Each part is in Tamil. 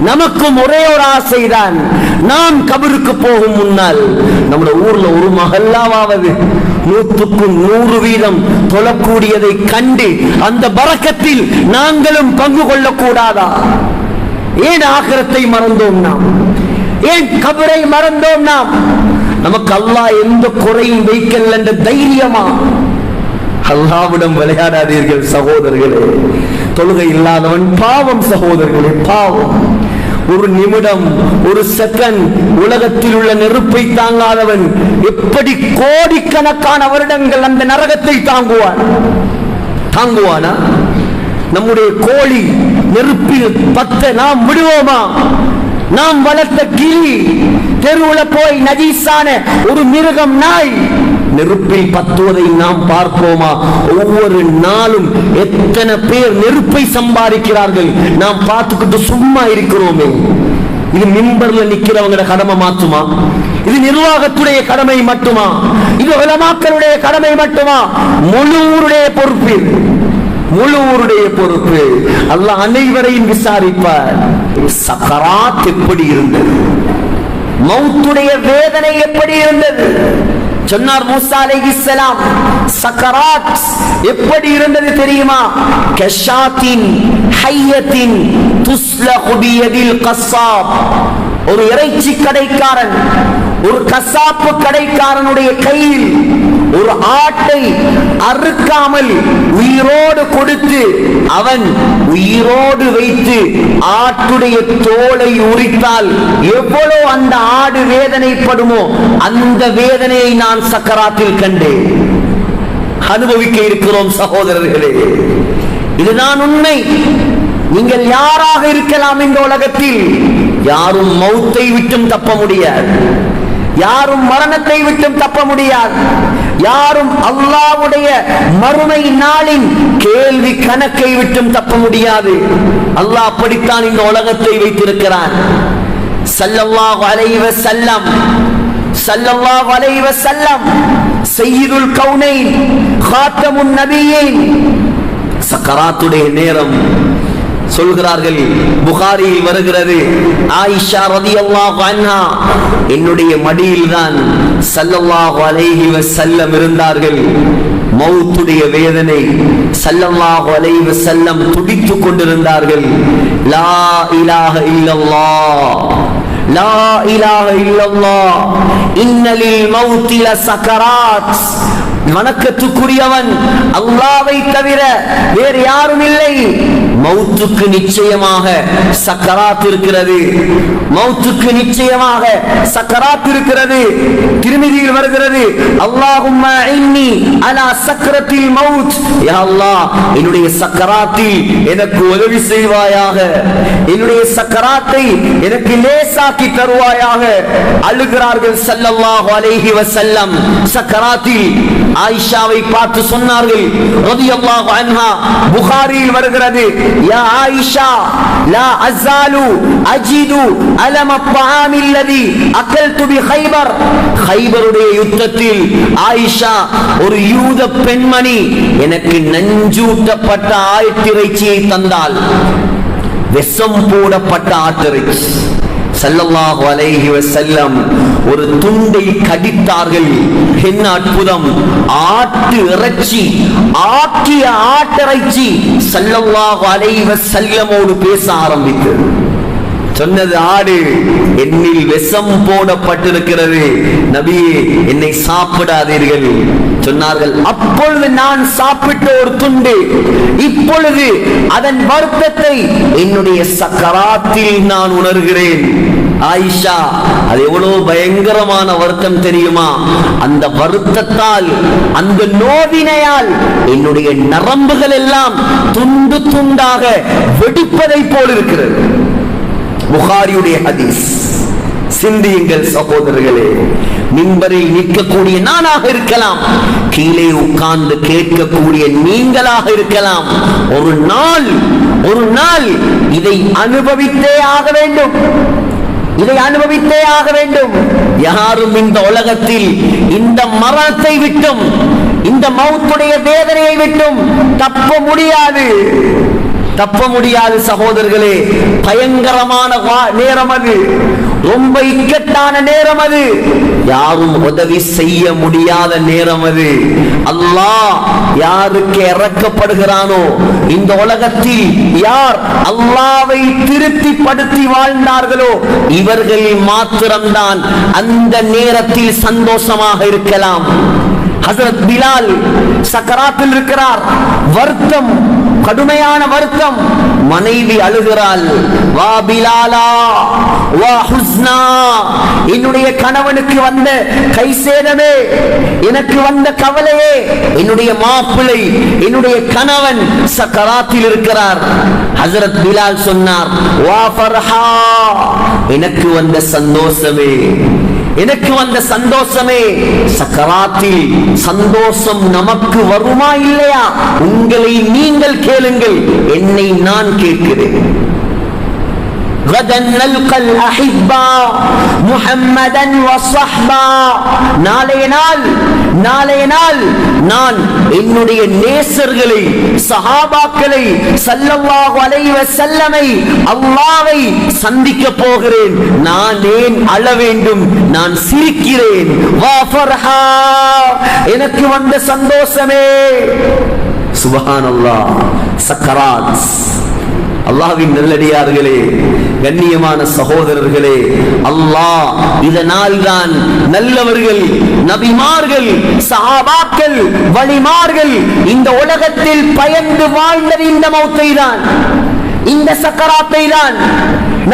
நமக்கும் ஒரே ஒரு ஆசைதான், நாம் கபருக்கு போகும் முன்னால் நம்முடைய ஊர்ல ஒரு மஹல்லாவாவது 100% தொழக்கூடியதை கண்டு அந்த பரக்கத்தில் நாங்களும் பங்கு கொள்ளக்கூடாதா? ஏன் ஆகிரத்தை மறந்தோம் நாம்? ஏன் கபரை மறந்தோம் நாம்? நமக்கு அல்லாஹ் எந்த குறையும் வைக்கல என்ற தைரியமா? அல்லாஹ்விடம் விளையாடாதீர்கள் சகோதரர்களே. தொழுகை இல்லாதவன் பாவம் சகோதரர்களே, பாவம். ஒரு நிமிடம், ஒரு செகண்ட் உலகத்தில் உள்ள நெருப்பை தாங்காதவன் எப்படி கோடிக்கணக்கான வருடங்கள் அந்த நரகத்தை தாங்குவானா? நம்முடைய கோழி நெருப்பில் பத்த நாம் விடுவோமா? நாம் வளர்த்த கிளி, தெருவுல போய் நஜீஸான ஒரு மிருகம், நாய் நெருப்பில் பத்துவதை நாம் பார்ப்போமா? ஒவ்வொரு நாளும் எத்தனை பேர் நெருப்பை சம்பாதிக்கிறார்கள், நாம் பார்த்துக்கிட்டு சும்மா இருக்கிறோமே. இது மிம்பர்ல நிக்கிறவங்க கடமை மாற்றுமா? இது நிர்வாகத்துடைய கடமை மட்டுமா? இது உலமாக்களுடைய கடமை மட்டுமா? முழுவருடைய பொறுப்பு, முழுவருடைய பொறுப்பு. அல்லாஹ் அனைவரையும் விசாரிப்பார். சக்கராத் எப்படி இருந்தது? மௌத்துடைய வேதனை எப்படி இருந்தது? சொன்னார் மூசா அலைஹிஸ்ஸலாம், சக்கராத் எப்படி இருந்தது தெரியுமா? கஷாத்தின் ஹய்யத்தின் துஸ்லஹு பியதில் கஸ்ஸாப். ஒரு இறைச்சி கடைக்காரன், ஒரு கசாப்பு கடைக்காரனுடைய கையில் ஒரு ஆட்டை அறுக்காமல் உயிரோடு கொடுத்து அவன் உயிரோடு வைத்து ஆட்டுடைய தோலை உரித்தால் எவ்வளவு அந்த ஆடு வேதனைப்படுமோ அந்த வேதனையை நான் சக்கராத்தில் கண்டேன், அனுபவிக்க இருக்கிறோம் சகோதரர்களே. இதுதான் உண்மை. நீங்கள் யாராக இருக்கலாம் இந்த உலகத்தில், யாரும் மௌத்தை விட்டும் தப்ப முடியாது, யாரும் மரணத்தை விட்டும் தப்ப முடியாது, யாரும் அல்லாஹ்வுடைய மறுமை நாளின் கேள்வி கணக்கை விட்டும் தப்ப முடியாது. அல்லாஹ் அப்படித்தான் இந்த உலகத்தை வைத்திருக்கிறான். ஸல்லல்லாஹு அலைஹி வஸல்லம், ஸல்லல்லாஹு அலைஹி வஸல்லம் சய்யிதுல் கௌனைன் காத்தமுன் நபியீன். சக்கராத்துடைய நேரம் சொல்கிறார்கள், புகாரியில் வருகிறது, ஆயிஷா ரலியல்லாஹு அன்ஹா என்னுடைய மடியில் தான் ஸல்லல்லாஹு அலைஹி வஸல்லம் இருந்தார்கள். மௌத்துடைய வேதனை ஸல்லல்லாஹு அலைஹி வஸல்லம் துடித்துக் கொண்டிருந்தார்கள். லா இலாஹ இல்லல்லாஹ், லா இலாஹ இல்லல்லாஹ், இன்னலில் மௌத்தி லசக்கராத். வணக்கத்துக்குரியவன் அல்லாஹ்வை தவிர வேறு யாரும் இல்லை. மௌத்துக்கு நிச்சயமாக சக்கராத் இருக்கிறது, மௌத்துக்கு நிச்சயமாக சக்கராத் இருக்கிறது. திருமிதியில் வருகிறது, அல்லாஹும்ம இன்னி அலா சக்கரத்தில் மௌத். யா அல்லாஹ், என்னுடைய சக்கராத்தில் எனக்கு உதவி செய்வாயாக, என்னுடைய சக்கராத்தை எனக்கு லேசாக்கி தருவாயாக. அழுகிறார்கள் ஸல்லல்லாஹு அலைஹி வஸல்லம். சக்கராத்தில் ஆயிஷாவை பார்த்து சொன்னார்கள் ரலியல்லாஹு அன்ஹா, புகாரியில் வருகிறது, யா ஆயிஷா லா அஸாலு அஜிது அலம الطعام الذي اكلت بخيبر. خيبருடைய யுத்தத்தில் ஆயிஷா ஒரு யூத பெண்மணி எனக்கு நஞ்சூட்டப்பட்ட ஆட்டிறைச்சியை தந்தாள், விஷம் போடப்பட்ட ஆட்டிறைச்சி. ஸல்லல்லாஹு அலைஹி வஸல்லம் ஒரு துண்டை கடித்தார்கள். என்ன அற்புதம்! ஆட்டு இறைச்சி, ஆக்கிய ஆட்டிறைச்சி ஸல்லல்லாஹு அலைஹி வஸல்லமோடு பேச ஆரம்பித்தது. சொன்னது, ஆடு, என்னில் விஷம் போடப்பட்டிருக்கிறது, நபியே என்னை சாப்பிடாதீர்கள் சொன்னார்கள். அப்பொழுது நான் சாப்பிட்ட ஒரு துண்டு இப்பொழுது அதன் வருத்தத்தை என்னுடைய சக்கராத்தில் நான் உணர்கிறேன். ஆயிஷா, அது எவ்வளவு பயங்கரமான வருத்தம் தெரியுமா? அந்த வருத்தத்தால், அந்த நோவினையால் என்னுடைய நரம்புகள் எல்லாம் துண்டு துண்டாக வெடிப்பதை போல் இருக்கிறது. புகாரியுடைய ஹதீஸ். சிந்தியுங்கள் சகோதரர்களே. மிம்பரில் நிற்கக்கூடிய நானாக இருக்கலாம், கீழே உட்கார்ந்து கேட்கக்கூடிய நீங்களாக இருக்கலாம். ஒரு நாள் இதை அனுபவித்தே ஆக வேண்டும், இதை அனுபவித்தே ஆக வேண்டும். யாரும் இந்த உலகத்தில் இந்த மரணத்தை விட்டும், இந்த மௌத்துடைய வேதனையை விட்டும் தப்ப முடியாது. தப்ப முடியாது சகோதரர்களே. பயங்கரமான நேரம் அது, ரொம்ப இக்கட்டான நேரம் அது, யாரும் உதவி செய்ய முடியாத நேரம் அது. அல்லாஹ் யாருக்கு இறக்கப்படுகிறானோ, இந்த உலகத்தில் யார் அல்லாஹ்வை திருப்திப்படுத்தி வாழ்ந்தார்களோ இவர்கள் மாத்திரம்தான் அந்த நேரத்தில் சந்தோஷமாக இருக்கலாம். ஹஜ்ரத் பிலால் சக்கராத்தில் இருக்கிறார், வருத்தம், கடுமையான வருத்தம். மனைவி அழுகிறாள், வா பிலாலா வா ஹுஸ்னா, என்னுடைய கணவனுக்கு வந்த கை சேதமே, எனக்கு வந்த கவலையே, என்னுடைய மாப்பிள்ளை என்னுடைய கணவன் சக்கராத்தில் இருக்கிறார். ஹஜ்ரத் பிலால் சொன்னார், வா ஃபர்ஹா, எனக்கு வந்த சந்தோஷமே, எனக்கு வந்த சந்தோஷமே. சக்கராத்தில் சந்தோஷம் நமக்கு வருமா இல்லையா? உங்களை நீங்கள் கேளுங்கள், என்னை நான் கேட்கிறேன். غدا نلقى الأحباء محمدا وصحبا, நாளைய நாள் நான் என்னுடைய நேசர்களை, சஹாபாக்களை, ஸல்லல்லாஹு அலைஹி வஸல்லமை, அல்லாஹ்வை சந்திக்க போகிறேன். நான் ஏன் அழ வேண்டும்? நான் சிரிக்கிறேன். வா ஃபர்ஹா, எனக்கு வந்த சந்தோஷமே. சுப்ஹானல்லாஹ். சக்கராத். அல்லாஹ்வின் நல்லடியார்களே, கண்ணியமான சகோதரர்களே, அல்லாஹ் இதனால் தான் நல்லவர்கள், நபிமார்கள், சஹாபாக்கள், வலிமார்கள் இந்த உலகத்தில் பயந்து வாழ்ந்தது இந்த மௌத்தை தான், இந்த சக்கராத்தை தான்.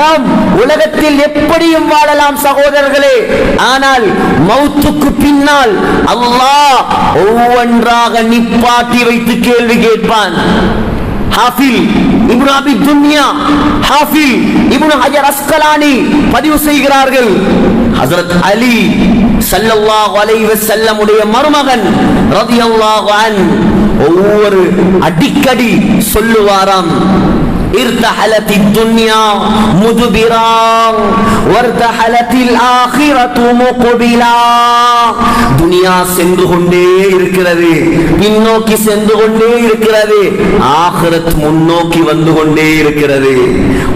நாம் உலகத்தில் எப்படியும் வாழலாம் சகோதரர்களே, ஆனால் மௌத்துக்கு பின்னால் அல்லாஹ் ஒவ்வொன்றாக நிப்பாட்டி வைத்து கேள்வி கேட்பான். ஹாஃபில் இப்னு அபி துன்யா, ஹாஃபில் இப்னு ஹஜர் அஸ்கலானி பதிவு செய்கிறார்கள். ஹஜ்ரத் அலி ஸல்லல்லாஹு அலைஹி வஸல்லம் உடைய மருமகன் ரலியல்லாஹு அன்ஹு ஒவ்வொரு அடிக்கடி சொல்லுவாராம், ارتحلت الدنيا مدبرا وارتحلت الآخرة مقبلا. துனியா சென்று கொண்டே இருக்கிறது, பின்னோக்கி சென்று கொண்டே இருக்கிறது, ஆகிரத் முன்னோக்கி வந்து கொண்டே இருக்கிறது.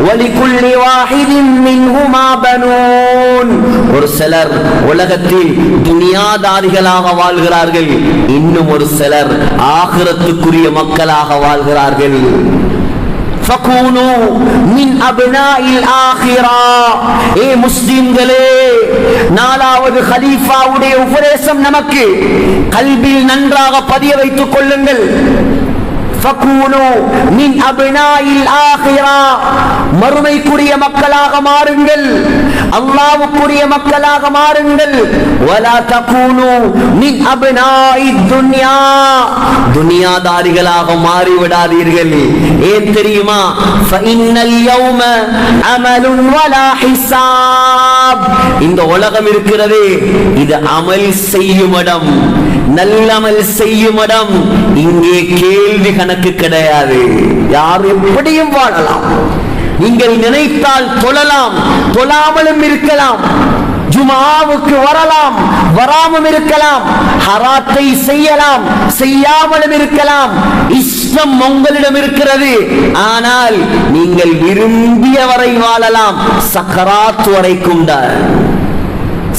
وَلِكُلِّ وَاحِدٍ مِّنْهُمَا بَنُونَ. ஒரு சிலர் உலகத்தில் துனியாதாரிகளாக வாழ்கிறார்கள், இன்னும் ஒரு சிலர் ஆகிரத்துக்குரிய மக்களாக வாழ்கிறார்கள். فَكُونُوا مِنْ أَبْنَاءِ الْآخِرَةِ. ஏ முஸ்லிம்களே, நாலாவது கலீஃபாவுடைய உபதேசம் நமக்கு கல்பில் நன்றாக பதிய வைத்துக் கொள்ளுங்கள். فَكُونُوا مِنْ أَبْنَاءِ الْآخِرَةِ. மறுமைக்குரிய மக்களாக மாறுங்கள், அல்லாஹ்வுக்குரிய மக்களாக மாறுங்கள். وَلَا تَكُونُوا مِنْ أَبْنَاءِ الدُّنْيَا. துனியாதாரிகளாக மாறிவிடாதீர்கள். ஏன் தெரியுமா? فَإِنَّ الْيَوْمَ عَمَلٌ وَلَا حِسَابٌ. இந்த உலகம் இருக்கிறதே, இது அமல் செய்யும் இடம், நல்லமல் செய்யும் இடம். இங்கே கேள்வி கணக்கு கிடையாது. யார் எப்படியும் வாழலாம். நீங்கள் நினைத்தால் தொழலாம், தொழாமலும் இருக்கலாம், ஜுமாவுக்கு வரலாம், வராமலும் இருக்கலாம், ஹராத்தை செய்யலாம், செய்யாமலும் இருக்கலாம். இஸ்லாம் உங்களிடம் இருக்கிறது. ஆனால் நீங்கள் விரும்பியவரை வாழலாம், சக்கராத் வரைக்கும் தான்,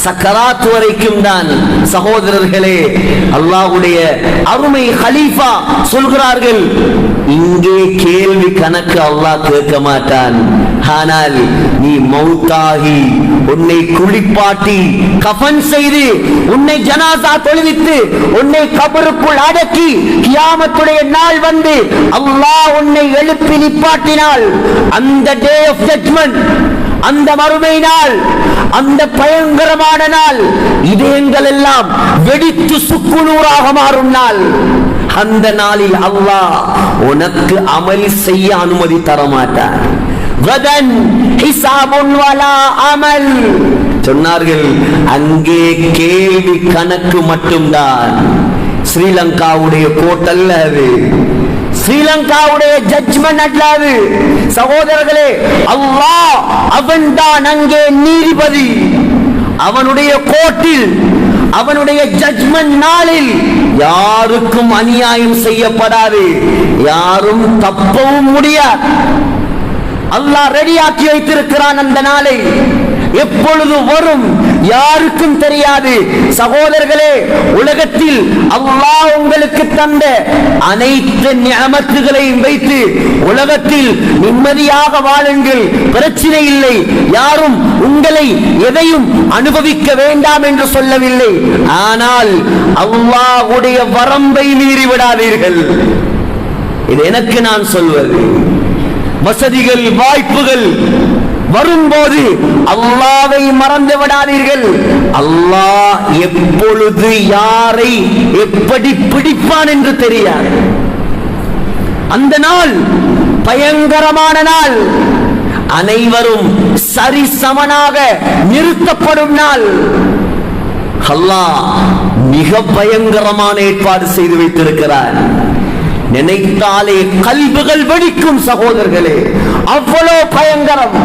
சக்கராத் வரைக்கும் தான். சகோதரர்களே, அல்லாஹ்வுடைய அருமை கலீஃபா சொல்கிறார்கள், இங்கே கேள்வி கணக்கு அல்லாஹ் கேட்க மாட்டான். ஆனால் நீ மௌத்தாகி உன்னை குளிப்பாட்டி கஃன் செய்து உன்னை ஜனாசா தொழுவித்து உன்னை கபருக்குள் அடக்கி கியாமத்துடைய நாள் வந்து அல்லாஹ் உன்னை எழுப்பி நிப்பாட்டினால், அந்த டே ஆஃப் ஜட்ஜ்மென்ட், அந்த மறுமை நாள், அந்த பயங்கரமான நாள், இதயங்கள் எல்லாம் வெடித்து சுக்குநூறாக மாறும் நாள். அந்த நாளில் அல்லாஹ் உனக்கு அமல் செய்ய அனுமதி தரமாட்டான். கதன் ஹிசாபுன் வலா அமல் சொன்னார்கள். அங்கே கேள்வி கணக்கு மட்டும்தான். ஸ்ரீலங்காவுடைய கோட்டல்ல அது, ஸ்ரீலங்காவுடைய ஜட்ஜ்மென்ட் அல்லாது. சகோதரர்களே, அல்லாஹ் அவன்தான் அங்கே நீதிபதி. அவனுடைய கோர்ட்டில் அவனுடைய ஜட்ஜ்மென்ட் நாளில் யாருக்கும் அநியாயம் செய்யப்படாது, யாரும் தப்பவும் முடியாது. அல்லாஹ் ரெடியாக்கி வைத்திருக்கிறான். அந்த நாளை எப்பொழுது வரும் யாருக்கும் தெரியாது. சகோதரர்களே, உலகத்தில் அல்லாஹ் உங்களுக்கு தந்த அனைத்து நிஅமத்துகளையும் வைத்து உலகத்தில் நிம்மதியாக வாழுங்கள், பிரச்சனை இல்லை, யாரும் உங்களை எதையும் அனுபவிக்க வேண்டாம் என்று சொல்லவில்லை. ஆனால் அல்லாஹ்வுடைய வரம்பை மீறி விடாதீர்கள். இது எனக்கு நான் சொல்வது. வசதிகள் வாய்ப்புகள் வரும்போது அல்லாஹ்வை மறந்து விடாதீர்கள். அல்லாஹ் எப்பொழுது யாரை எப்படி பிடிப்பான் என்று தெரியாது. அந்த நாள் பயங்கரமான நாள், அனைவரும் சரிசமனாக நிறுத்தப்படும் நாள். அல்லாஹ் மிக பயங்கரமான ஏற்பாடு செய்து வைத்திருக்கிறார். நினைத்தாலே கல்புகள் வெடிக்கும் சகோதரர்களே, அவ்வளவு பயங்கரம்.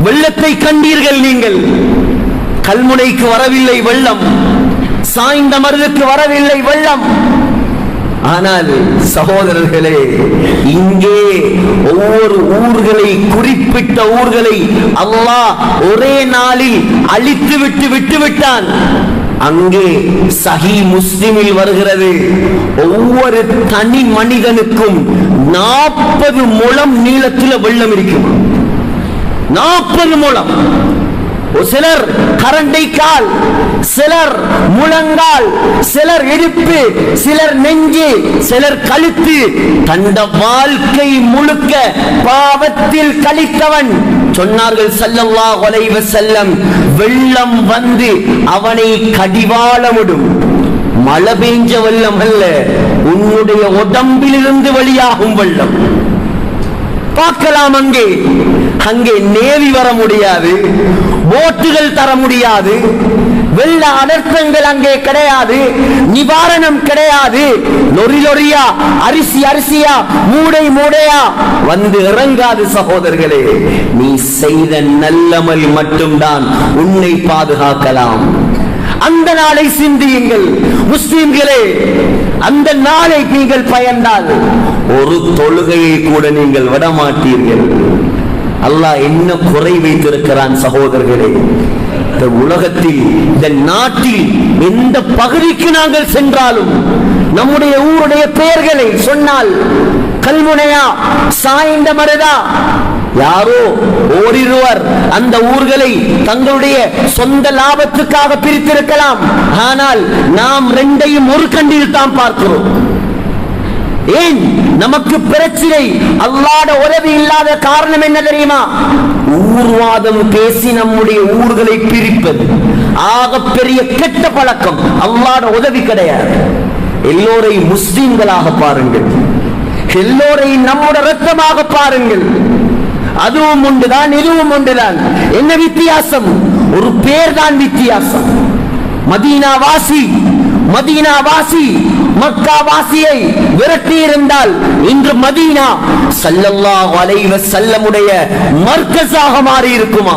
வெள்ளத்தை கண்டீர்கள் நீங்கள். கல்முனைக்கு வரவில்லை வெள்ளம், சாய்ந்த மருதுக்கு வரவில்லை வெள்ளம். ஆனால் சகோதரர்களே, இங்கே ஒவ்வொரு ஊர்களை, குறிப்பிட்ட ஊர்களை அல்லாஹ் ஒரே நாளில் அழித்து விட்டான். அங்கே சஹீஹ் முஸ்லிமில் வருகிறது, ஒவ்வொரு தனி மனிதனுக்கும் 40 முழம் நீளத்தில் வெள்ளம் இருக்கும். 40 முழம். சிலர் கரண்டை கால், சிலர் முழங்கால், சிலர் இடுப்பு, சிலர் நெஞ்சு, சிலர் கழுத்து. தந்த வாழ்க்கை முழுக்க பாவத்தில் கழித்தவன். சொன்னார்கள் ஸல்லல்லாஹு அலைஹி வஸல்லம், வெள்ளம் வந்து அவனை கடிவாளமிடும். மழை பெஞ்ச வெள்ளம் அல்ல, உன்னுடைய உடம்பிலிருந்து வெளியாகும் வெள்ளம். பார்க்கலாம். அங்கே நேவி வர முடியாது, போட்டுகள் தர முடியாது, வெள்ள அனர்த்தங்கள் அங்கே கிடையாது, நிவாரணம் கிடையாது. லொரியா அரிசியா மூடையா வந்து இறங்காது. சகோதரர்களே, நீ செய்த நல்லமல் மட்டும்தான் உன்னை பாதுகாக்கலாம். அந்த நாளை சிந்தியுங்கள் முஸ்லிம்களே. அந்த நாளை நீங்கள் பயந்தால் ஒரு தொழுகையை கூட நீங்கள் விடமாட்டீர்கள். அல்லாஹ் என்ன குறை வைத்திருக்கிறான் சகோதரர்களே. இந்த உலகத்தில், இந்த நாட்டில் எந்த பகுதிக்கு நாங்கள் சென்றாலும் நம்முடைய ஊருடைய பெயர்களை சொன்னால், கல்முனையா, சாய்ந்த மருதா, யாரோ ஓரிருவர் அந்த ஊர்களை தங்களுடைய சொந்த லாபத்துக்காக பிரித்திருக்கலாம். ஆனால் நாம் ரெண்டையும் ஒரு கண்ணில் தான் பார்க்கிறோம். ஏன் நமக்கு பிரச்சனை? அல்லாஹ்வுடைய உதவி இல்லாத காரணம் என்ன தெரியுமா? ஊர்வாதம் பேசி நம்முடைய ஊர்களை பிரிப்பது ஆகப்பெரிய கெட்ட பழக்கம். அல்லாஹ்வுடைய உதவி கிடையாது. எல்லோரையும் முஸ்லிம்களாக பாருங்கள், எல்லோரையும் நம்முடைய ரத்தமாக பாருங்கள். அதுவும் உண்டுதான், இதுவும் உண்டுதான். என்ன வித்தியாசம்? ஒரு பேர் தான் வித்தியாசம். மதீனாவாசி மக்காவாசியை விரட்டி இருந்தால் இன்று மதீனா ஸல்லல்லாஹு அலைஹி வஸல்லமுடைய மர்கஸாக மாறி இருக்குமா?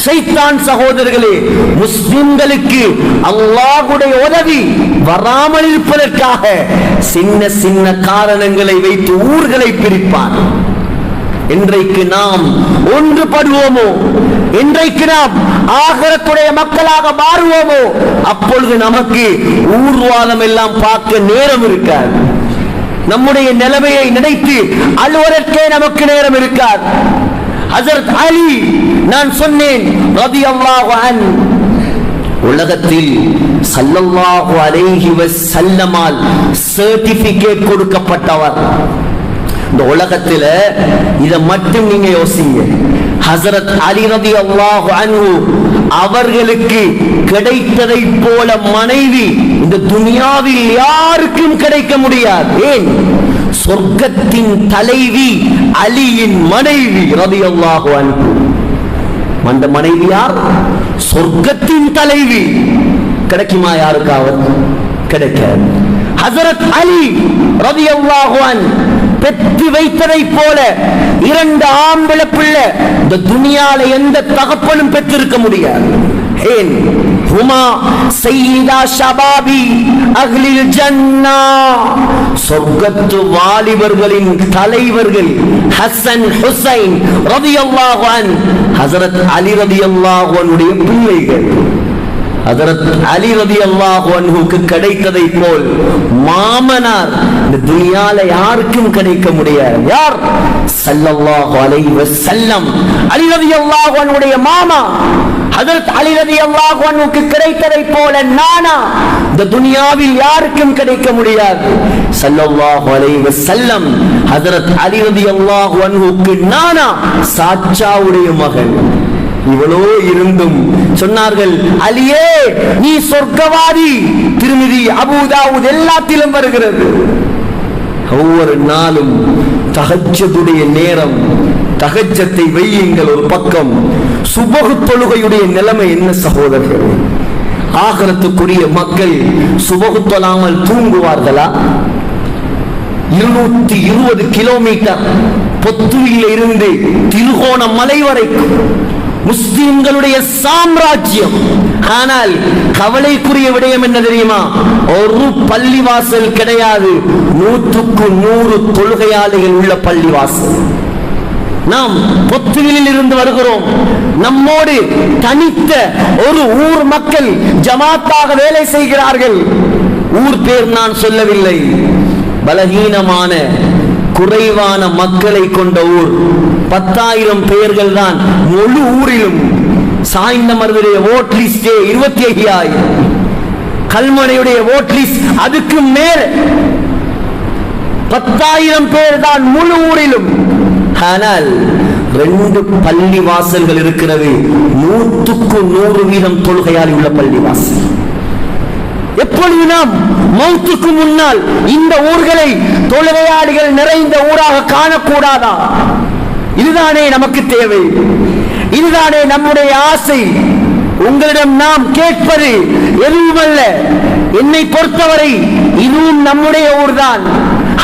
ஷைத்தான் சகோதரர்களே, முஸ்லிம்களுக்கு அல்லாஹ்வுடைய உதவி வராமல் இருப்பதற்காக சின்ன காரணங்களை வைத்து ஊர்களை பிரிப்பான். இன்றைக்கு நாம் ஒன்றுபடுவோமோ, இன்றைக்கு நாம் ஆகிரத்துடைய மக்களாக மாறுவோமோ, அப்பொழுது நமக்கு ஊர்வாதம் எல்லாம் பார்க்க நேரம் இருக்காது. நம்முடைய நிலைமையை நினைத்து அழுவதற்கே நமக்கு நேரம் இருக்காது. ஹஜ்ரத் அலி, நான் சொன்னேன் ரலியல்லாஹு அன்ஹு, உலகத்தில் ஸல்லல்லாஹு அலைஹி வஸல்லமால் சர்டிபிகேட் கொடுக்கப்பட்டவர். இந்த உலகத்தில் இதை மட்டும் நீங்க யோசிங்க. ஹஜ்ரத் அலி ரலியல்லாஹு அன்ஹு அவர்களுக்கு கிடைத்ததை போல மனைவி இந்த துனியாவில் யாருக்கும் கிடைக்க முடியாது. ஏன்? சொர்க்கத்தின் தலைவி அலியின் மனைவி ரலியல்லாஹு அன்ஹு. அந்த மனைவி யார்? சொர்க்கத்தின் தலைவி. கிடைக்குமா யாருக்காவது? கிடைக்காது. ஹஜ்ரத் அலி ரலியல்லாஹு அன்ஹு பெற்று வைத்ததை போல 2 ஆம்பளை பிள்ளை இந்த துனியால எந்த தகப்பனும் பெற்றிருக்க முடியாது. ஏன் ஹுமா சையீதா ஷபாபி அஹ்லில் ஜன்னா, சொர்க்கத்து வாலிபர்களின் தலைவர்கள் ஹசன் ஹுசைன் ரலியல்லாஹு அன்ஹு, ஹஜ்ரத் அலி ரலியல்லாஹு அன்ஹுடைய பிள்ளைகள். ஹஜ்ரத் அலி ரலியல்லாஹு அன்ஹுக்கு கிடைத்ததை போல் மாமனார் இந்த துனியால யாருக்கும் கிடைக்க முடியாது. யார்? ஸல்லல்லாஹு அலைஹி வஸல்லம். அலி ரலியல்லாஹு அன்ஹுடைய மாமா ஹஜ்ரத் அலி ரலியல்லாஹு அன்ஹுக்கு கிடைத்ததை போல நானா இந்த துனியாவில் யாருக்கும் கிடைக்க முடியாது. ஸல்லல்லாஹு அலைஹி வஸல்லம் ஹஜ்ரத் அலி ரலியல்லாஹு அன்ஹுக்கு நானா சாச்சாவுடைய மகன். இவ்வளோ இருந்தும் சொன்னார்கள், அலியே நீ சொர்க்கவாதி. திருமிதி, அபூ தாவூத் எல்லாத்திலும் வருகிறது. ஒவ்வொரு நாளும் தஹஜ்ஜுடைய நேரம், தஹஜ்ஜத்தை வையுங்கள் ஒரு பக்கம். சுபஹ் தொழுகையுடைய நிலைமை என்ன சகோதரர்கள்? ஆகிரத்துக்குரிய மக்கள் சுபஹ் தொழாமல் தூங்குவார்களா? 220 கிலோமீட்டர் பொத்துவில இருந்து திருகோணமலை வரைக்கும் முஸ்லிம்களுடைய சாம்ராஜ்யம். ஆனால் கவலைக்குரிய விடயம் என்ன தெரியுமா? ஒரு பள்ளிவாசல் கிடையாது. 100க்கு 100 தொழுகையாளிகள் உள்ள பள்ளிவாசல். நாம் பொத்துவிலில் இருந்து வருகிறோம். நம்மோடு தனித்த ஒரு ஊர் மக்கள் ஜமாத்தாக வேலை செய்கிறார்கள். ஊர் பேர் நான் சொல்லவில்லை. பலகீனமான குறைவான மக்களை கொண்ட ஊர். 10,000 பெயர்கள் தான் முழு ஊரிலும். சாய்ந்தமருடைய ஓட் லிஸ்ட் 25,000. கல்முனையுடைய ஓட் லிஸ்ட் அதுக்கு மேல் 10,000 பேர் தான் முழு ஊரிலும். ஆனால் 2 பள்ளி வாசல்கள் இருக்கிறது. 100க்கு 100 வீதம் தொழுகையாளி உள்ள பள்ளி வாசல். எப்பொழுது நாம் மௌத்துக்கு முன்னால் இந்த ஊர்களை தொழுகையாளிகள் நிறைந்த ஊராக காணக்கூடாதா? இதுதானே நமக்கு தேவை, இதுதானே நம்முடைய ஆசை. உங்களிடம் நாம் கேட்பது எதுவுமல்ல. என்னை பொறுத்தவரை இதுவும் நம்முடைய ஊர்தான்,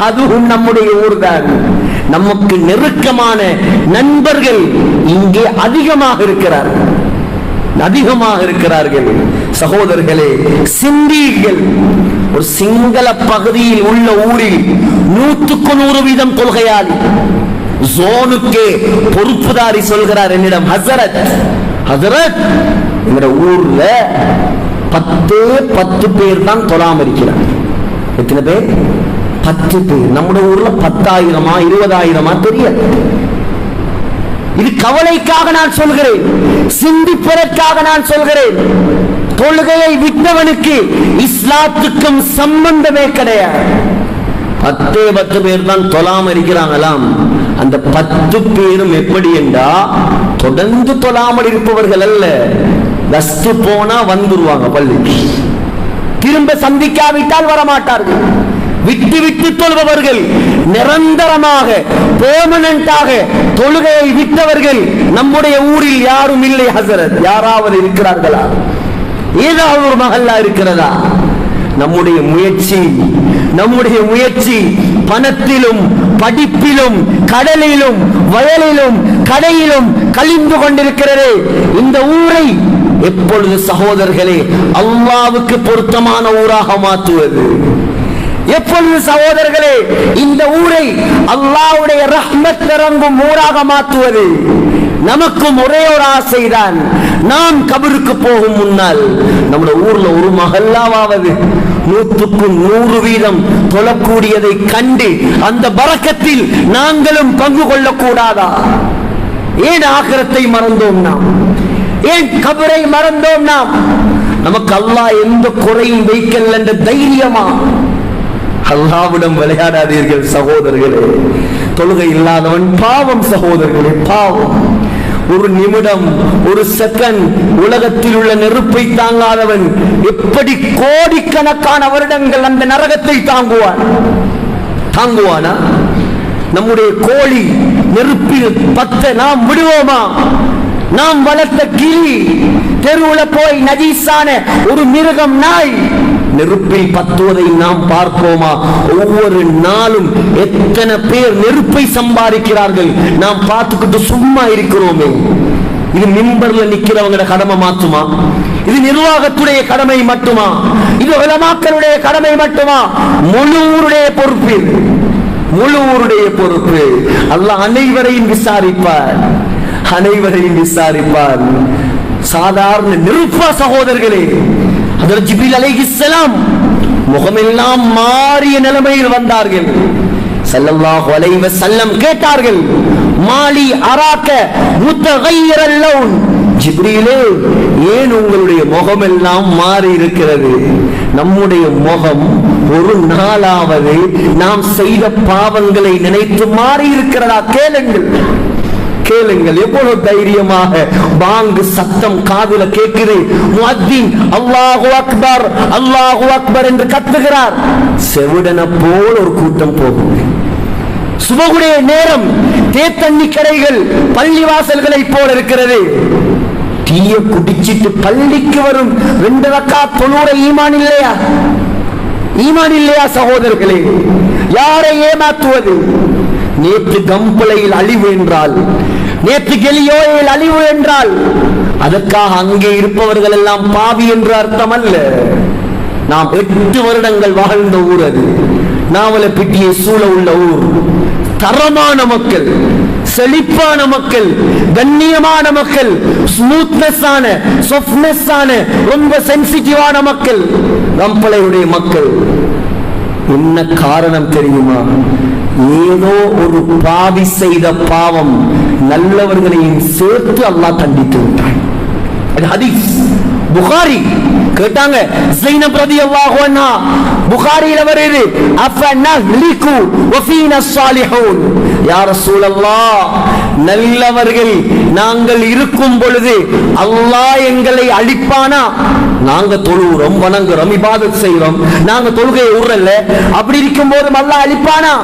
அதுவும் நம்முடைய ஊர்தான். நமக்கு நெருக்கமான நண்பர்கள் இங்கே அதிகமாக இருக்கிறார்கள். சகோதரர்களே, சிந்தீர்கள். ஒரு சிங்கள பகுதியில் உள்ள ஊரில் 100க்கு 100 வீதம் தொழுகையாளி. ஜோனுக்கே பொறுப்புதாரி சொல்கிறார் என்னிடம், ஹசரத் என்ற ஊர்ல 10 பேர் தான் தொழாம இருக்கிறார். எத்தனை பேர்? 10 பேர். நம்முடைய ஊர்ல 10,000 20,000 தெரியாது. இது கவலைக்காக நான் சொல்கிறேன், சிந்திப்பதற்காக நான் சொல்கிறேன். தொழுகையை விட்டவனுக்கு இஸ்லாத்துக்கும் சம்பந்தமே கிடையாது. 10 பேர் தான் தொழாம இருக்கிறாங்களாம். அந்த 10 பேரும் எப்படி என்றா தொடர்ந்து தொழாமல் இருப்பவர்கள் அல்ல. கஸ்து போனா வந்துருவாங்க பள்ளிக்கு, திரும்ப சந்திக்காவிட்டால் வரமாட்டார்கள். விட்டு விட்டு தொழுபவர்கள், நிரந்தரமாக பெர்மனன்ட்டாக தொழுகையை விட்டவர்கள் நம்முடைய ஊரில் யாரும் இல்லை. ஹசரத், யாராவது இருக்கிறார்களா? ஏதாவது ஒரு மஹல்லா இருக்கிறதா? நம்முடைய முயற்சி பணத்திலும் படிப்பிலும் கடலிலும் வயலிலும் கடையிலும் கழிந்து கொண்டிருக்கிறது. இந்த ஊரை எப்பொழுது சகோதரர்களே அல்லாஹ்வுக்கு பொருத்தமான ஊராக மாற்றுவது? எப்பொழுது சகோதரர்களே இந்த ஊரை அல்லாஹ்வுடைய ரஹ்மத் இறங்கும் ஊராக மாற்றுவது? நமக்கும் ஒரே ஒரு ஆசைதான், நாம் கபருக்கு போகும் முன்னால் நம்முடைய ஊர்ல ஒரு மஹல்லாவாவது 100க்கு 100 வீதம் தொழக்கூடியதை கண்டு அந்த பரக்கத்தில் நாங்களும் பங்கு கொள்ளக்கூடாதா? ஏன் ஆகிரத்தை மறந்தோம் நாம்? ஏன் கபரை மறந்தோம் நாம்? நமக்கு அல்லாஹ் எந்த குறையும் வைக்கல் என்ற தைரியமா? அல்லாஹ்விடம் விளையாடாதீர்கள் சகோதரர்களே. தொழுகை இல்லாதவன் பாவம் சகோதரர்களே, பாவம். ஒரு நிமிடம், ஒரு செகண்ட் உலகத்தில் உள்ள நெருப்பை தாங்காதவன் எப்படி கோடிக்கணக்கான வருடங்கள் அந்த நரகத்தை தாங்குவானா? நம்முடைய கோழி நெருப்பில் பத்த நாம் விடுவோமா? நாம் வளர்த்த கிளி, தெருவுல போய் நஜீஸான ஒரு மிருகம், நாய் நெருப்பில் பத்துவதை நாம் பார்ப்போமா? ஒவ்வொரு நாளும் எத்தனை பேர் நெருப்பை சம்பாதிக்கிறார்கள், நாம் பார்த்துக்கிட்டு சும்மா இருக்கிறோமே. இது மிம்பர்ல நிக்கிறவங்களோட கடமை மாற்றுமா? இது நிர்வாகத்துடைய கடமை மட்டுமா? இது உலமாக்களுடைய கடமை மட்டுமா? முழு ஊருடைய பொறுப்பு, முழு ஊருடைய பொறுப்பு. அல்லாஹ் அனைவரையும் விசாரிப்பார், அனைவரையும் விசாரிப்பார். சாதாரண நிருப்பா சகோதரர்களே, ஹஜ்ரத் ஜிப்ரீல் அலைஹிஸ்ஸலாம் முகமெல்லாம் மாறிய நிலைமையில் வந்தார்கள். ஸல்லல்லாஹு அலைஹி வஸல்லம் கேட்டார்கள், மாலி அராக முத்தகையிரல் லௌன், ஜிப்ரீலே ஏன் உங்களுடைய முகமெல்லாம் மாறி இருக்கிறது? நம்முடைய முகம் ஒரு நாளாவது நாம் செய்த பாவங்களை நினைத்து மாறி இருக்கிறதா? கேளுங்கள், கேளுங்கள். எவ்வளவு தைரியமாக பாங்கு சத்தம் காதுல கேட்குது. முஅத்தின் அல்லாஹு அக்பர், அல்லாஹு அக்பர் என்று கத்துகிறார். செவிடன போல் ஒரு கூட்டம் போகும். சுபகுடைய நேரம் தேத்தண்ணி கடைகள் பள்ளிவாசல்களை போல இருக்கிறது. தீய குடிச்சிட்டு பள்ளிக்கு வரும் 2 ரக்காத் தொழுற ஈமான் இல்லையா? ஈமான் இல்லையா சகோதரர்களே? யாரை ஏமாற்றுவது? நேற்று கம்பளையில் அழிவு என்றால், நேற்று கெலியோயில் அழிவு என்றால் அதற்காக அங்கே இருப்பவர்கள் எல்லாம் பாவி என்று அர்த்தம் அல்ல. நாம் 8 வருடங்கள் வாழ்ந்த ஊர் அது. நாவலப்பிட்டியை சூழ உள்ள ஊர். தரமான மக்கள், செழிப்பான மக்கள், கண்ணியமான மக்கள், ஸ்மூத்னஸ் ஆன, சாஃப்ட்னஸ் ஆன, ரொம்ப சென்சிட்டிவான மக்கள், கம்பளையுடைய மக்கள். என்ன காரணம் தெரியுமா? ஏதோ ஒரு பாவி செய்த பாவம் நல்லவர்களையும் சேர்த்து அல்லாஹ் தண்டித்து விட்டான். ஹதீஸ் புகாரி. கேட்டாங்க ஸைனப் ரலியல்லாஹு அன்ஹா, புகாரியில வருது, அஃபனஹ்லிகு வஃபீனா ஸாலிஹூன், யா ரசூலல்லாஹ், நல்லவர்கள் நாங்கள் இருக்கும் பொழுது அல்லாஹ் எங்களை அழிப்பானா? நாங்க தொழுகிறோம், வணங்குறோம், இபாதத் செய்றோம், நாங்க தொழுகையை உறல்ல, அப்படி இருக்கும் போது அல்லாஹ் அழிப்பானா?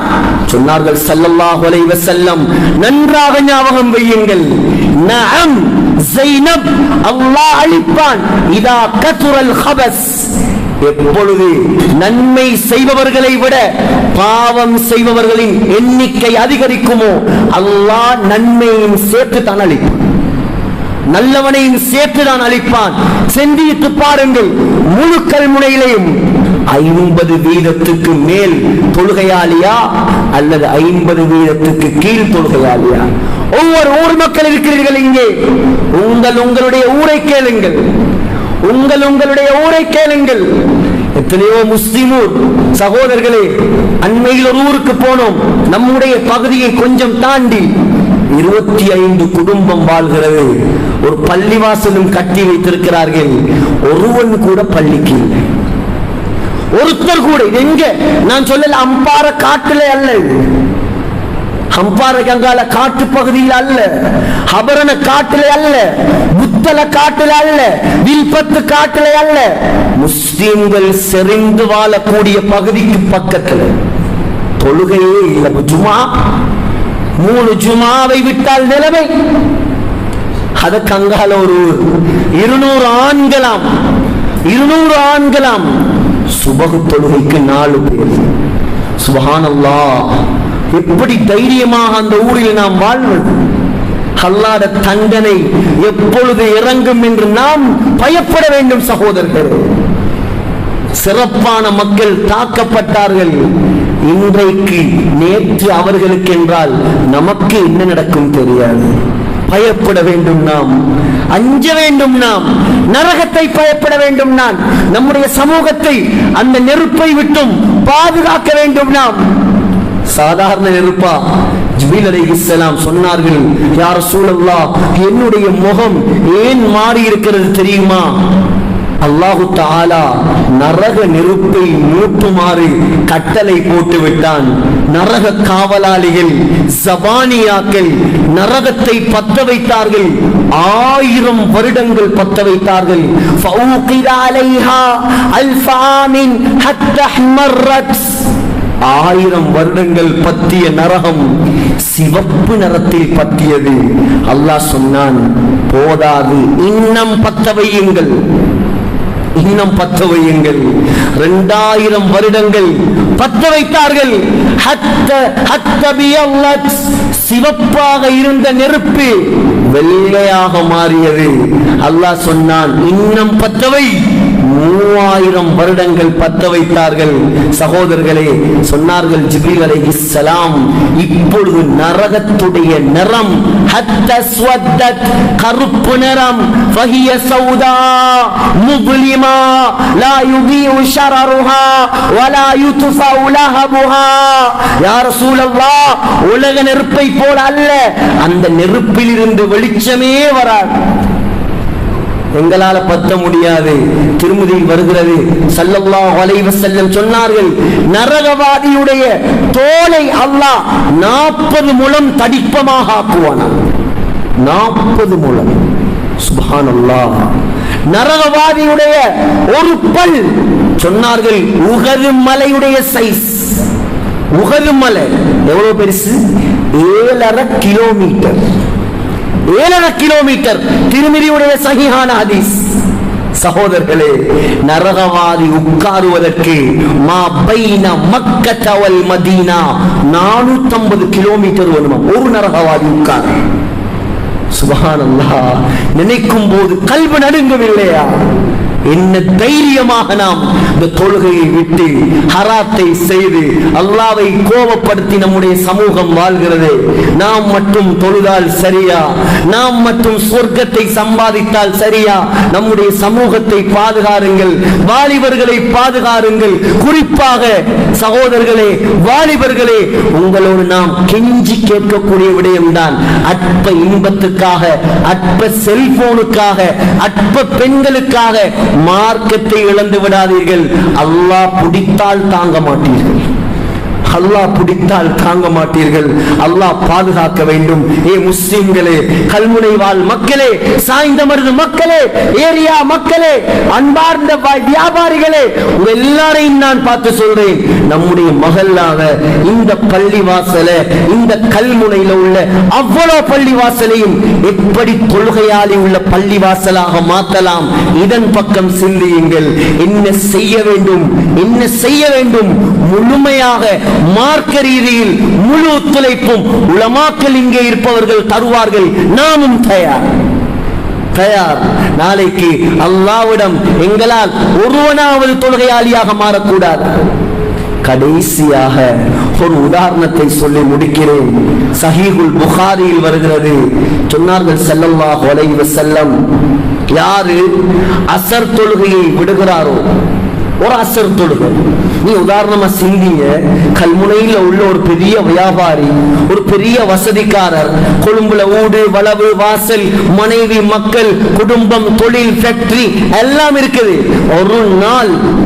சொன்னார்கள் ஸல்லல்லாஹு அலைஹி வஸல்லம், நன்றாக ஞாபகம் வையுங்கள், நஅம் ஸைனப், அல்லாஹ் அழிப்பான். இதா கதுரல் ஹபஸ், எப்பொழுது நன்மை செய்பவர்களை விட பாவம் செய்பவர்களின் எண்ணிக்கை அதிகரிக்குமோ அல்லாஹ் நன்மையும் சேர்த்து தான் அளிப்பான், நல்லவனையும் சேர்த்து தான் அளிப்பான். சிந்தித்து பாருங்கள், முழு கல்முனையிலையும் 50% மேல் தொழுகையாளியா அல்லது 50% கீழ் தொழுகையாளியா? ஒவ்வொரு ஊர் மக்கள் இருக்கிறீர்கள் இங்கே. உங்களுடைய ஊரை கேளுங்கள், உங்களுடைய ஊரை கேளுங்கள். எத்தனையோ முஸ்லிம் ஊர் சகோதரர்களே. அண்மையில் ஒரு ஊருக்கு போனோம், நம்முடைய பகுதியை கொஞ்சம் தாண்டி 25 குடும்பம் வாழ்கிறது. ஒரு பள்ளிவாசலும் கட்டி வைத்திருக்கிறார்கள். ஒருவன் கூட பள்ளிக்கு இல்லை, ஒருத்தர் கூட. இது எங்க? நான் சொல்லல அம்பார காட்டுல அல்ல, அம்பார கங்கால காட்டு பகுதியில் அல்ல, ஹபரண காட்டுல அல்ல, புத்தல காட்டுல அல்ல, வில்பத்து காட்டுல அல்ல, முஸ்லிம்கள் செறிந்து வாழக்கூடிய பகுதிக்கு பக்கத்தில் தொழுகையே இல்லை. ஜுமா 3 ஜுமாவை விட்டால் நிலைமை. அத கங்கால ஒரு 200 ஆண்களாம், 200 ஆண்களாம். சுபகு தொழுகைக்கு 4 பேர். சுப்ஹானல்லாஹ், எப்படி தைரியமாக அந்த ஊரில் நாம் வாழ்வது? அல்லாஹ்வுடைய தண்டனை எப்பொழுது இறங்கும் என்று நாம் பயப்பட வேண்டும் சகோதரர்களே. சிறப்பான மக்கள் தாக்கப்பட்டார்கள். இன்றைக்கு நேற்று அவர்களுக்கு என்றால் நமக்கு என்ன நடக்கும் தெரியாது. பயப்பட வேண்டும் நாம், அஞ்ச வேண்டும் நாம், நரகத்தை பயப்பட வேண்டும் நாம், நம்முடைய சமூகத்தை அந்த நெருப்பை விட்டும் பாதுகாக்க வேண்டும் நாம். சாதாரண நெருப்பா? ஜிப்ரீல் அலைஹிஸ்ஸலாம் சொன்னார்கள், யா ரசூலல்லாஹ், என்னுடைய முகம் ஏன் மாறி இருக்கிறது தெரியுமா? அல்லாஹு தஆலா நரக நெருப்பை மூட்டுமாறு கட்டளை போட்டு விட்டான். நரக காவலாளிகள் ஜபானியாக்கள் நரகத்தை பத்த வைத்தார்கள். 1000 வருடங்கள் பத்த வைத்தார்கள். ஃபௌகித அலைஹா அல்ஃப ஆமின் ஹத்தா ஹ்மர்ரத். 1000 வருடங்கள் பத்திய நரகம் சிவப்பு நிறத்தில் பத்தியது. அல்லாஹ் சொன்னான், போதாது, இன்னும் பத்த வையுங்கள், இன்னும் பத்த வையுங்கள். 2000 வருடங்கள் பத்த வைத்தார்கள். சிவப்பாக இருந்த நெருப்பு வெள்ளையாக மாறியது. அல்லாஹ் சொன்னான், இன்னும் பத்தவை. 3000 வருடங்கள் பத்த வைத்தார்கள். சகோதரர்களே, சொன்னார்கள் ஜிப்ரீல் அலைஹிஸ்ஸலாம், இப்பொழுது நரகத்துடைய நிறம் கருப்பு நிறம், ஃபஹிய சௌதா முப்லிமா லா யுதீஉ ஷரருஹா வலா யுத்ஃபஉ லஹபுஹா. யா ரசூலல்லாஹ், உலக நெருப்பை போல அல்ல, அந்த நெருப்பில் இருந்து வெளிச்சமே வராது. எங்களால பத்த முடியாது. திருமதியில் வருகிறது, ஸல்லல்லாஹு அலைஹி வஸல்லம் சொன்னார்கள், நரகவாதியுடைய தோலை அல்லாஹ் 40 முழம் தடிப்பமாக ஆக்குவானா. 40 முழம். சுப்ஹானல்லாஹ். நரகவாதியுடைய ஒரு பல், சொன்னார்கள், உஹது மலையுடைய சைஸ். உஹது மலை எவ்வளவு பெருசு? 7.5 கிலோமீட்டர். 7.5 கிலோமீட்டர். திருமிதியுடைய சஹீஹான ஹதீஸ். சகோதரர்களே, நரகவாதி உட்காருவதற்கு மா பைன மக்கத வல் மதீனா 450 கிலோமீட்டர் வேணுமா ஒரு நரகவாதி உட்கார். சுப்ஹானல்லாஹ். நினைக்கும் போது கல்வி நடுங்கவில்லையா? என்ன தைரியமாக நாம் இந்த தொழுகையை விட்டு ஹராத்தை செய்து அல்லாஹ்வை கோபப்படுத்தி நம்முடைய சமூகம் வாழ்கிறது. நாம் மட்டும் தொழுதால் சரியா? நாம் மட்டும் சொர்க்கத்தை சம்பாதித்தால் சரியா? நம்முடைய சமூகத்தை பாதுகாருங்கள், வாலிபர்களை பாதுகாருங்கள். குறிப்பாக சகோதரர்களே, வாலிபர்களே, உங்களோடு நாம் கெஞ்சி கேட்கக்கூடிய விடயம்தான், அற்ப இன்பத்துக்காக, அற்ப செல்போனுக்காக, அற்ப பெண்களுக்காக மார்க்கத்தை இழந்து விடாதீர்கள். அல்லாஹ் பிடித்தால் தாங்க மாட்டீர்கள். அல்லாஹ் பிடித்தால் தாங்க மாட்டீர்கள். அல்லாஹ் பாதுகாக்க வேண்டும். ஏ முஸ்லிம்களே, கல்முனை வாழ் மக்களே, சாய்ந்தமருது மக்களே, ஏரியா மக்களே, அன்பார்ந்த வியாபாரிகளே, உங்க எல்லாரையும் நான் பார்த்து சொல்றேன், நம்முடைய மகல்லாக இந்த பள்ளிவாசல, இந்த கல்முனையில உள்ள அவ்வளவு பள்ளிவாசலையும் எப்படி தொழுகையாளி உள்ள பள்ளிவாசலாக மாற்றலாம், இதன் பக்கம் சிந்தியுங்கள். என்ன செய்ய வேண்டும், என்ன செய்ய வேண்டும்? முழுமையாக மார்க்க ரீதியில் முழு ஒத்துழைப்பும் உலமாக்கள் இங்கே இருப்பவர்கள் தருவார்கள். நாமும் தயார். நாளைக்கு அல்லாஹ்விடம் எங்களால் ஒருவனாவது தொழுகையாளியாக மாறக்கூடாது. கடைசியாக ஒரு உதாரணத்தை சொல்லி முடிக்கிறேன். சஹீஹுல் புகாரியில் வருகிறது. சொன்னார்கள் ஸல்லல்லாஹு அலைஹி வஸல்லம், யாரு அஸர் தொழுகையை விடுகிறாரோ, ஒரு அஸர் தொழுகை, நீ உதாரணமா சிந்திங்க, கல்முனையில் உள்ள ஒரு பெரிய வியாபாரி, ஒரு பெரிய வசதிக்காரர், கொழும்புல ஊடு வளவு வாசல், மனைவி மக்கள், குடும்பம், தொழில், ஃபேக்டரி எல்லாம் இருக்குது.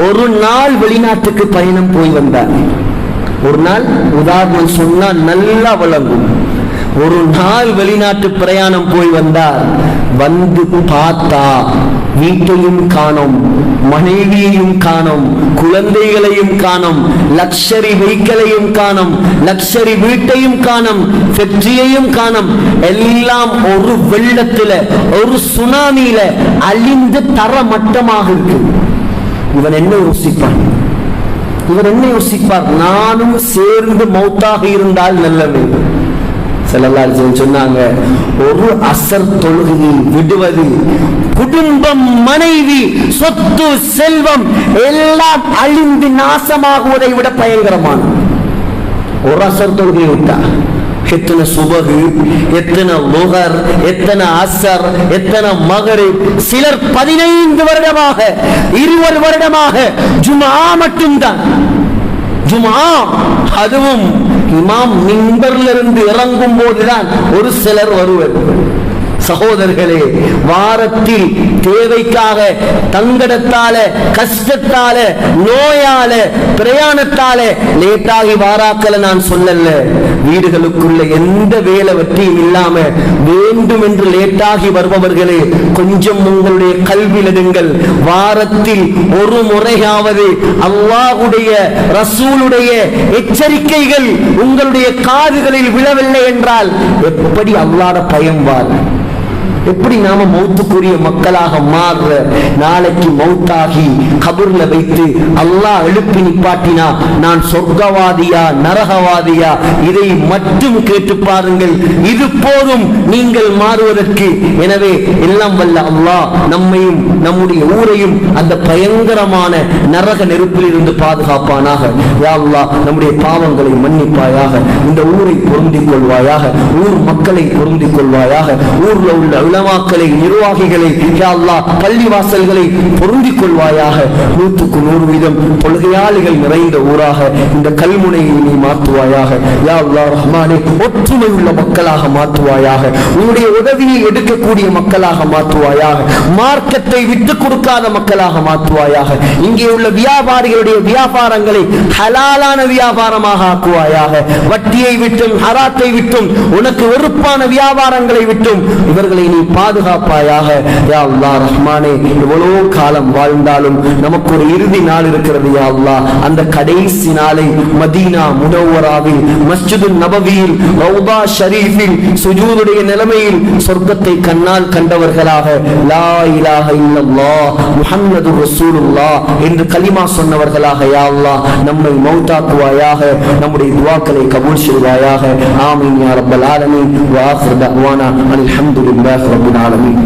ஒரு நாள் வெளிநாட்டுக்கு பயணம் போய் வந்தார். ஒரு நாள், உதாரணம் சொன்னா நல்லா வழங்கும், ஒரு நாள் வெளிநாட்டு பிரயாணம் போய் வந்தார். வந்து பார்த்தா வீட்டையும் காணோம், மனைவியையும் காணோம், குழந்தைகளையும் காணோம், லக்ஷரி வெஹிக்கலையும் காணோம், லக்ஷரி வீட்டையும் காணோம், ஃபேக்டரியையும் காணோம். எல்லாம் ஒரு வெள்ளத்துல, ஒரு சுனாமியில அழிந்து தரமட்டமாக இருக்கு. இவன் என்ன யோசிப்பான்? இவர் என்ன யோசிப்பார்? நானும் சேர்ந்து மௌத்தாக இருந்தால் நல்லது. ஸல்லல்லாஹு சொன்னாங்க, ஒரு அஸர் தொழுகையை விடுவது, குடும்பம், மனைவி, சொத்து, செல்வம் எல்லாம் அழிந்து நாசமாகுவதை விட பயங்கரமான ஒரு அஸர் தொழுகையை விட்டா. எத்தனை சுபகு, எத்தனை லுஹர், எத்தனை அஸர், எத்தனை மக்ரிப். சிலர் 15 வருடமாக, 20 வருடமாக ஜும்ஆ மட்டும்தான். ஜும்ஆ, அதுவும் இமாம் மிம்பர்ல இருந்து இறங்கும் போதுதான் ஒரு சிலர் வருவர். சகோதரர்களே, வாரத்தில் தேவைக்காக தங்கடத்தால, கஷ்டத்தால, நோயால, பிரயாணத்தால லேட்டாகி வாராக்களை நான் சொல்லல. வீடுகளுக்குள்ள எந்த வேலை வெற்றியும் இல்லாம வேண்டும் என்று லேட்டாகி வருபவர்களே, கொஞ்சம் உங்களுடைய கல்வியிடுங்கள். வாரத்தில் ஒரு முறையாவது அல்லாஹ்வுடைய ரசூலுடைய எச்சரிக்கைகள் உங்களுடைய காதுகளில் விழவில்லை என்றால் எப்படி அல்லாஹ்வுடைய பயம் வரும்? எப்படி நாம மௌத்துக்குரிய மக்களாக மாறுற, நாளைக்கு மௌத்தாகி கபூர்ல வைத்து அல்லாஹ் எழுப்பி நிப்பாட்டினா நான் சொர்க்கவாதியா நரகவாதியா, இதை மட்டும் கேட்டு பாருங்கள். இது போதும் நீங்கள் மாறுவதற்கு. எனவே எல்லாம் வல்ல அல்லாஹ் நம்மையும் நம்முடைய ஊரையும் அந்த பயங்கரமான நரக நெருப்பில் இருந்து பாதுகாப்பானாக. யா அல்லாஹ் நம்முடைய பாவங்களை மன்னிப்பாயாக, இந்த ஊரை பொருந்திக் கொள்வாயாக, ஊர் மக்களை பொருந்திக் கொள்வாயாக, ஊர்ல உள்ள உலமாக்களை நிர்வாகிகளை யா அல்லாஹ் பள்ளிவாசல்களை பொருந்திக் கொள்வாயாக. 100% தொழுகையாளிகள் நிறைந்த ஊராக இந்த கல்முனையை நீ மாற்றுவாயாக. யா அல்லாஹ் ரஹ்மானே, ஒற்றுமை உள்ள மக்களாக மாற்றுவாயாக, உன்னுடைய உதவியை எடுக்கக்கூடிய மக்களாக மாற்றுவாயாக, மார்க்கத்தை விட்டுக் கொடுக்காத மக்களாக மாற்றுவாயாக. இங்கே உள்ள வியாபாரிகளுடைய வியாபாரங்களை ஹலாலான வியாபாரமாக ஆக்குவாயாக. வட்டியை விட்டும் ஹராத்தை விட்டும் உனக்கு வெறுப்பான வியாபாரங்களை விட்டும் இவர்களை நீ பாதுகாப்பாயாக. யா அல்லாஹ் ரஹ்மானே, எவ்வளவு காலம் வாழ்ந்தாலும் நமக்கு ஒரு இறுதி நாள் இருக்கிறது. யா அல்லாஹ், அந்த கடைசி நாளை மதீனா முனவ்வராவில் மஸ்ஜிதுன் நபவியில் ரௌதா ஷரீஃபில் சுஜூதுடைய நிலைமையில் சொர்க்கத்தை கண்ணால் கண்டவர்களாக லா இலாஹ இல்லல்லாஹ் முஹம்மதுர் ரசூலுல்லாஹ் என்று கலிமா சொன்னவர்களாக யா அல்லாஹ் நம்மை மௌத்தாக்குவாயாக. நம்முடைய துஆக்களை கபூல் செய்வாயாக. ஆமீன் யா ரப்பல் ஆலமீன். வ ஆகிரு தஅவானா அல்ஹம்துலில்லாஹி ரப்பில் ஆலமீன்.